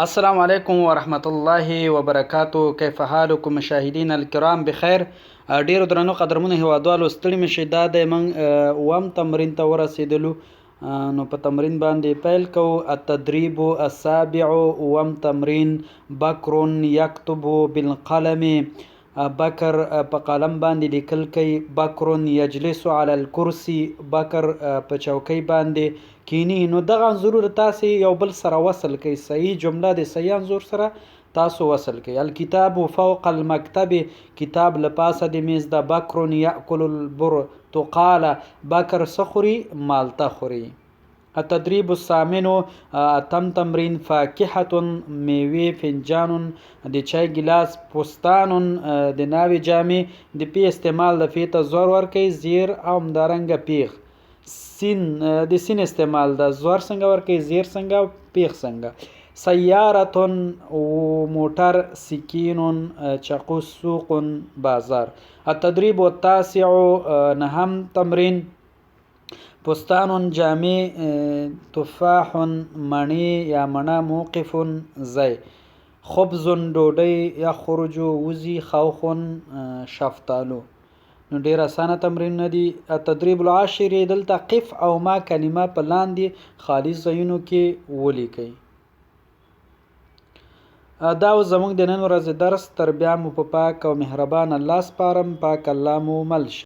السلام عليكم ورحمة الله وبركاته. كيف حالكم مشاهدينا الكرام؟ بخير. ډیرو درنو قدرمنو هیوادوالو، ستړي مشئ. دا د موږ اووم تمرین ته ورسېدلو. نو په تمرین باندې پیل کوو. التدریب السابع، اووم تمرین. بکر یکتب بالقلم. بکر په قلم باندې لیکل کوي. بکر یجلس علی الکرسی. بکر په چوکۍ باندې کینی. نو دغه انځورونه تاسې یو بل سره وصل کوي. صحیح جمله د صحیح انځور سره تاسو وصل کوي. الکتاب فوق المکتب، کتاب له پاسه د میز ده. بکر یاکل البرتقال، بکر څه خوري؟ مالته خوري. التدریب الثامن، اتم تمرین. فاکهة، میوې. فنجان، د چای ګلاس. پستان، د ناوې جامې. د پی استعمال د فی ته زور ورکوي، زیر او همدارنګه پیغ. سین، د سین استعمال د زور څنګه ورکوي، زیر څنګه، پیغ څنګه. سیارة، موټر. سکین، چاقو. سوق، بازار. التدریب التاسع، نهم تمرین. پستان، جامې. تفاح، مڼې یا مڼه. موقف، ځای. خبز، ډوډۍ. یخرج، وزي. خوخ، شفتالو. نو ډیر اسانه تمرینونه دي. التدریب العاشر، دلته قف او ما کلمه په لاندې خالي ځایونو کې ولیکئ. دا زموږ د نن ورځې درس. تر بیا مو په پاک او مهربان الله سپارم. پاک الله مو مل شه.